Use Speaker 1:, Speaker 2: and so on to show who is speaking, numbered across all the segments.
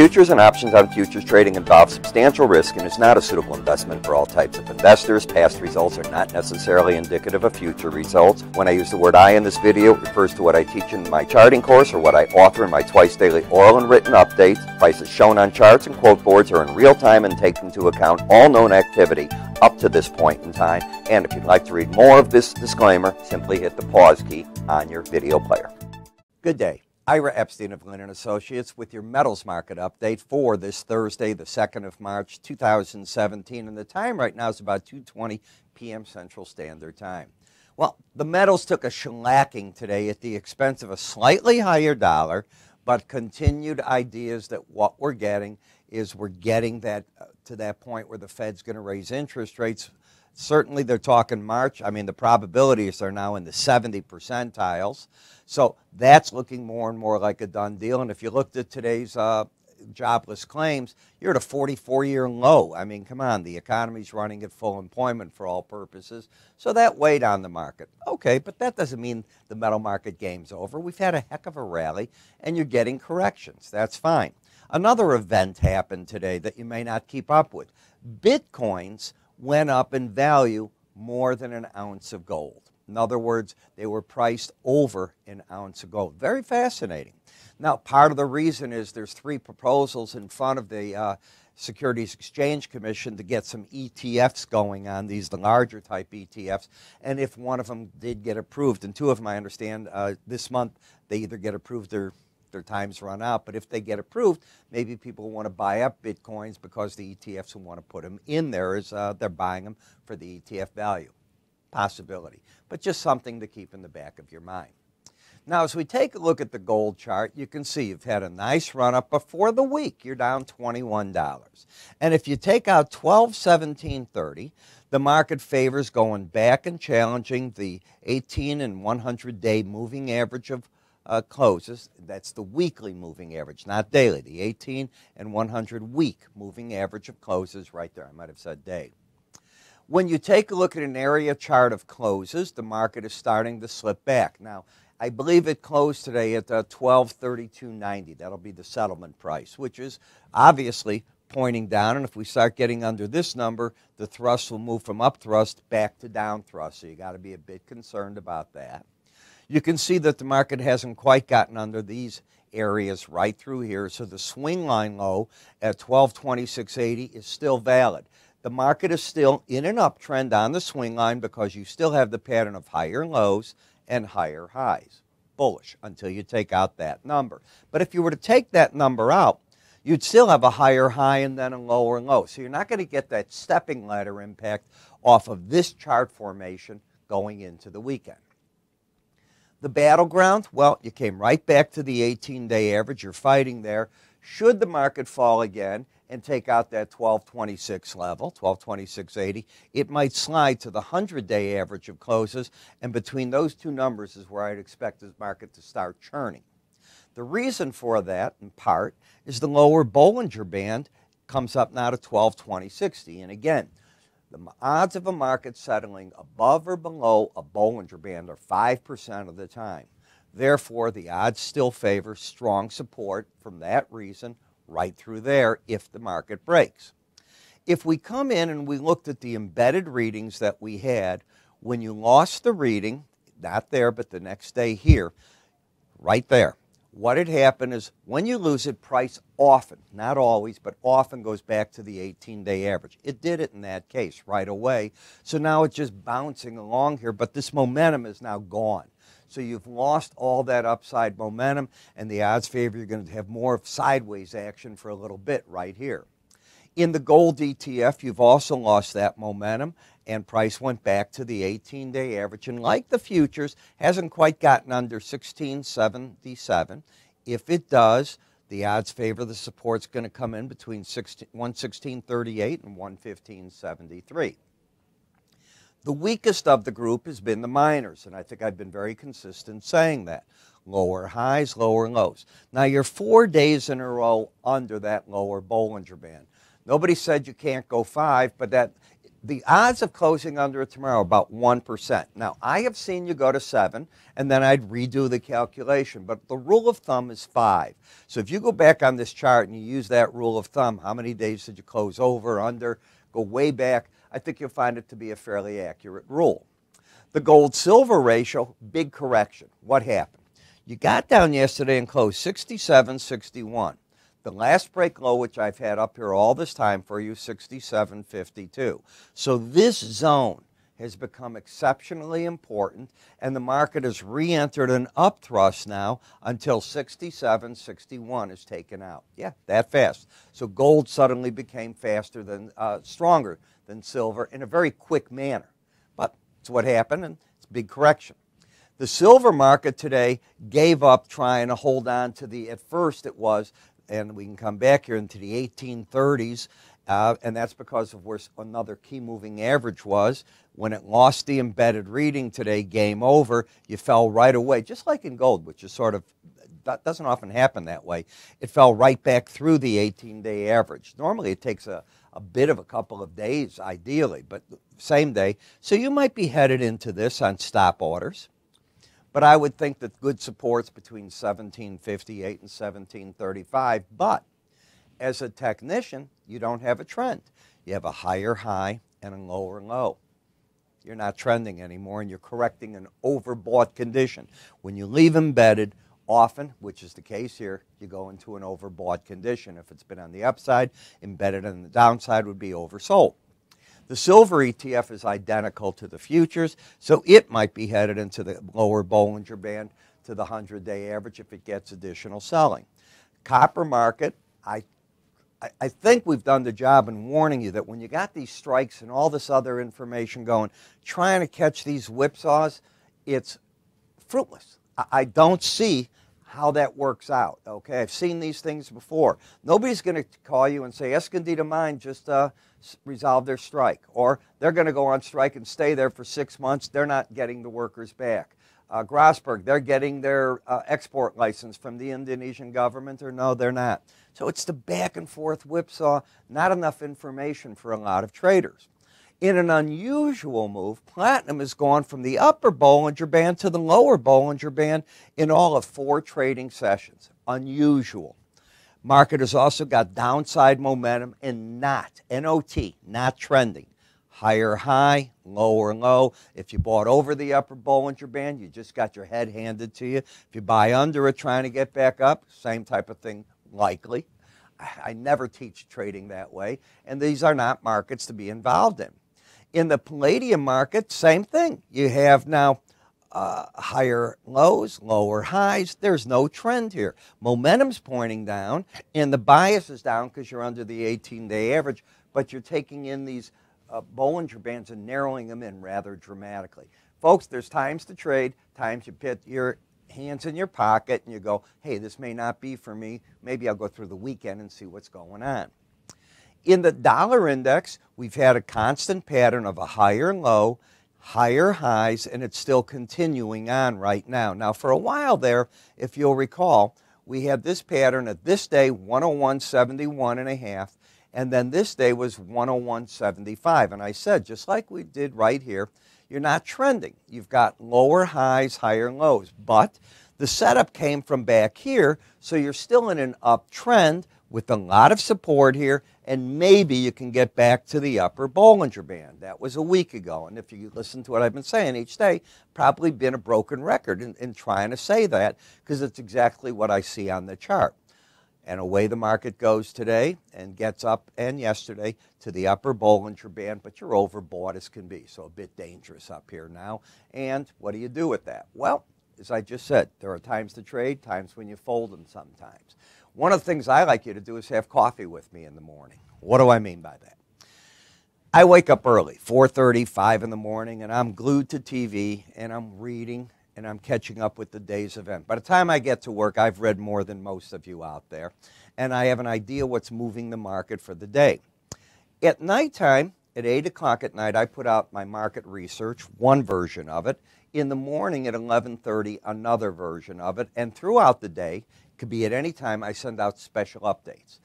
Speaker 1: Futures and options on futures trading involve substantial risk and is not a suitable investment for all types of investors. Past results are not necessarily indicative of future results. When I use the word I in this video, it refers to what I teach in my charting course or what I author in my twice daily oral and written updates. Prices shown on charts and quote boards are in real time and take into account all known activity up to this point in time. And if you'd like to read more of this disclaimer, simply hit the pause key on your video player. Good day. Ira Epstein of Linn & Associates with your metals market update for this Thursday, the 2nd of March, 2017. And the time right now is about 2:20 p.m. Central Standard Time. Well, the metals took a shellacking today at the expense of a slightly higher dollar, but continued ideas that what we're getting is we're getting that to that point where the Fed's going to raise interest rates. Certainly they're talking March. I mean, the probabilities are now in the 70 percentiles. So that's looking more and more like a done deal. And if you looked at today's jobless claims, you're at a 44-year low. I mean, come on, the economy's running at full employment for all purposes. So that weighed on the market. Okay, but that doesn't mean the metal market game's over. We've had a heck of a rally, and you're getting corrections. That's fine. Another event happened today that you may not keep up with. Bitcoins went up in value more than an ounce of gold. In other words, they were priced over an ounce of gold. Very fascinating. Now, part of the reason is there's 3 proposals in front of the Securities Exchange Commission to get some ETFs going on, the larger type ETFs, and if one of them did get approved, and 2 of them, I understand, this month, they either get approved or their time's run out, but if they get approved, maybe people want to buy up Bitcoins because the ETFs will want to put them in there as they're buying them for the ETF value. Possibility, but just something to keep in the back of your mind. Now, as we take a look at the gold chart, you can see you've had a nice run up, but for the week, you're down $21. And if you take out 12/17/30, the market favors going back and challenging the 18 and 100-day moving average of closes. That's the weekly moving average, not daily. The 18 and 100 week moving average of closes right there. I might have said day. When you take a look at an area chart of closes, the market is starting to slip back. Now, I believe it closed today at 1232.90. That'll be the settlement price, which is obviously pointing down. And if we start getting under this number, the thrust will move from up thrust back to down thrust. So you got to be a bit concerned about that. You can see that the market hasn't quite gotten under these areas right through here. So the swing line low at 1226.80 is still valid. The market is still in an uptrend on the swing line because you still have the pattern of higher lows and higher highs. Bullish until you take out that number. But if you were to take that number out, you'd still have a higher high and then a lower low. So you're not going to get that stepping ladder impact off of this chart formation going into the weekend. The battleground, well, you came right back to the 18-day average. You're fighting there. Should the market fall again and take out that 1226 level, 1226.80, it might slide to the 100-day average of closes, and between those 2 numbers is where I'd expect the market to start churning. The reason for that, in part, is the lower Bollinger Band comes up now to 1220.60, and again, the odds of a market settling above or below a Bollinger Band are 5% of the time. Therefore, the odds still favor strong support from that reason right through there if the market breaks. If we come in and we looked at the embedded readings that we had, when you lost the reading, not there, but the next day here, right there, what had happened is when you lose it, price often, not always, but often goes back to the 18-day average. It did it in that case right away. So now it's just bouncing along here, but this momentum is now gone. So you've lost all that upside momentum, and the odds favor you're going to have more of sideways action for a little bit right here. In the gold ETF, you've also lost that momentum, and price went back to the 18-day average. And like the futures, hasn't quite gotten under 1677. If it does, the odds favor the support's going to come in between 116.38 and 115.73. The weakest of the group has been the miners, and I think I've been very consistent saying that. Lower highs, lower lows. Now, you're 4 days in a row under that lower Bollinger Band. Nobody said you can't go 5, but that The odds of closing under it tomorrow are about 1%. Now, I have seen you go to 7, and then I'd redo the calculation, but the rule of thumb is 5. So if you go back on this chart and you use that rule of thumb, how many days did you close over, under, go way back, I think you'll find it to be a fairly accurate rule. The gold-silver ratio, big correction. What happened? You got down yesterday and closed 67.61. The last break low, which I've had up here all this time for you, 67.52. So this zone has become exceptionally important, and the market has re-entered an upthrust now until 67.61 is taken out. Yeah, that fast. So gold suddenly became faster than, stronger than silver in a very quick manner. But it's what happened, and it's a big correction. The silver market today gave up trying to hold on to the, at first it was, and we can come back here into the 1830s, and that's because of where another key moving average was. When it lost the embedded reading today, game over, you fell right away, just like in gold, which is sort of, that doesn't often happen that way. It fell right back through the 18-day average. Normally it takes a bit of a couple of days, ideally, but same day. So you might be headed into this on stop orders. But I would think that good support's between 1758 and 1735. But as a technician, you don't have a trend. You have a higher high and a lower low. You're not trending anymore, and you're correcting an overbought condition. When you leave embedded, often, which is the case here, you go into an overbought condition. If it's been on the upside, embedded on the downside would be oversold. The silver ETF is identical to the futures, so it might be headed into the lower Bollinger Band to the 100-day average if it gets additional selling. Copper market, I think we've done the job in warning you that when you got these strikes and all this other information going, trying to catch these whipsaws, it's fruitless. I don't see how that works out, okay? I've seen these things before. Nobody's going to call you and say, Escondida Mine just resolved their strike, or they're going to go on strike and stay there for 6 months. They're not getting the workers back. Grasberg, they're getting their export license from the Indonesian government, or no, they're not. So it's the back and forth whipsaw, not enough information for a lot of traders. In an unusual move, platinum has gone from the upper Bollinger Band to the lower Bollinger Band in all of 4 trading sessions. Unusual. Market has also got downside momentum and not, N-O-T, not trending. Higher high, lower low. If you bought over the upper Bollinger Band, you just got your head handed to you. If you buy under it trying to get back up, same type of thing, likely. I never teach trading that way, and these are not markets to be involved in. In the palladium market, same thing. You have now higher lows, lower highs. There's no trend here. Momentum's pointing down, and the bias is down because you're under the 18-day average, but you're taking in these Bollinger Bands and narrowing them in rather dramatically. Folks, there's times to trade, times you put your hands in your pocket and you go, hey, this may not be for me. Maybe I'll go through the weekend and see what's going on. In the dollar index, we've had a constant pattern of a higher low, higher highs, and it's still continuing on right now. Now, for a while there, if you'll recall, we had this pattern at this day, 101.71.5, and then this day was 101.75. And I said, just like we did right here, you're not trending. You've got lower highs, higher lows, but the setup came from back here, so you're still in an uptrend with a lot of support here, and maybe you can get back to the upper Bollinger Band. That was a week ago, and if you listen to what I've been saying each day, probably been a broken record in trying to say that, because it's exactly what I see on the chart. And away the market goes today and gets up, and yesterday, to the upper Bollinger Band, but you're overbought as can be, so a bit dangerous up here now. And what do you do with that? Well, as I just said, there are times to trade, times when you fold them sometimes. One of the things I like you to do is have coffee with me in the morning. What do I mean by that? I wake up early, 4:30, 5 in the morning, and I'm glued to TV, and I'm reading, and I'm catching up with the day's event. By the time I get to work, I've read more than most of you out there, and I have an idea what's moving the market for the day. At nighttime, at 8 o'clock at night, I put out my market research, one version of it. In the morning at 11:30, another version of it, and throughout the day, could be at any time, I send out special updates.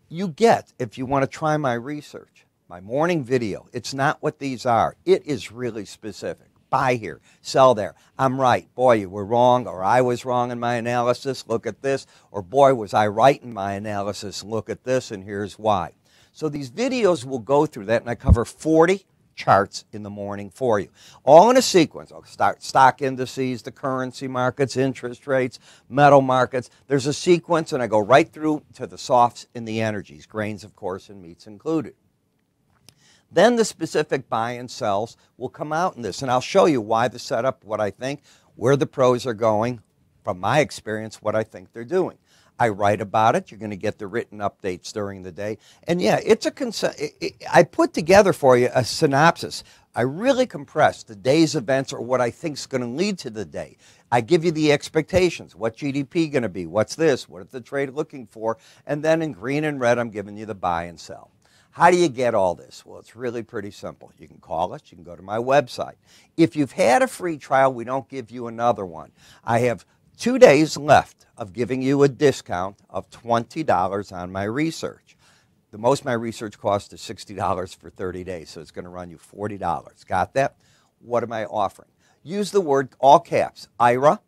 Speaker 1: You get, if you want to try my research, my morning video, it's not what these are. It is really specific. Buy here, sell there. I'm right. Boy, you were wrong, or I was wrong in my analysis. Look at this. Or boy, was I right in my analysis. Look at this, and here's why. So these videos will go through that, and I cover 40 charts in the morning for you. All in a sequence. I'll start stock indices, the currency markets, interest rates, metal markets. There's a sequence, and I go right through to the softs and the energies, grains, of course, and meats included. Then the specific buy and sells will come out in this, and I'll show you why the setup, what I think, where the pros are going, from my experience, what I think they're doing. I write about it. You're going to get the written updates during the day. And yeah, I put together for you a synopsis. I really compress the day's events or what I think is going to lead to the day. I give you the expectations. What GDP going to be? What's this? What is the trade looking for? And then in green and red, I'm giving you the buy and sell. How do you get all this? Well, it's really pretty simple. You can call us. You can go to my website. If you've had a free trial, we don't give you another one. I have 2 days left of giving you a discount of $20 on my research. The most my research costs is $60 for 30 days, so it's going to run you $40. Got that? What am I offering? Use the word, all caps, IRA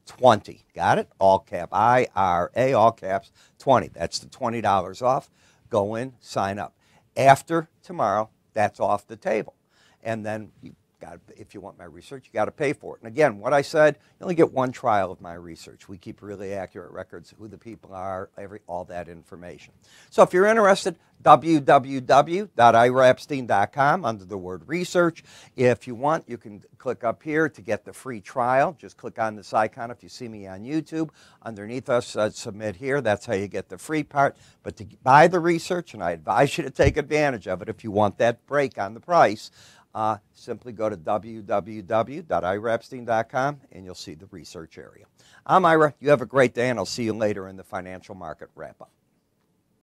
Speaker 1: 20. Got it? All cap, IRA, all caps 20. That's the $20 off. Go in, sign up. After tomorrow, that's off the table. And then if you want my research, you got to pay for it. And again, what I said, you only get one trial of my research. We keep really accurate records of who the people are, all that information. So if you're interested, www.iraepstein.com under the word research. If you want, you can click up here to get the free trial. Just click on this icon if you see me on YouTube. Underneath us, submit here. That's how you get the free part. But to buy the research, and I advise you to take advantage of it if you want that break on the price, simply go to www.iraepstein.com and you'll see the research area. I'm Ira. You have a great day, and I'll see you later in the financial market wrap-up.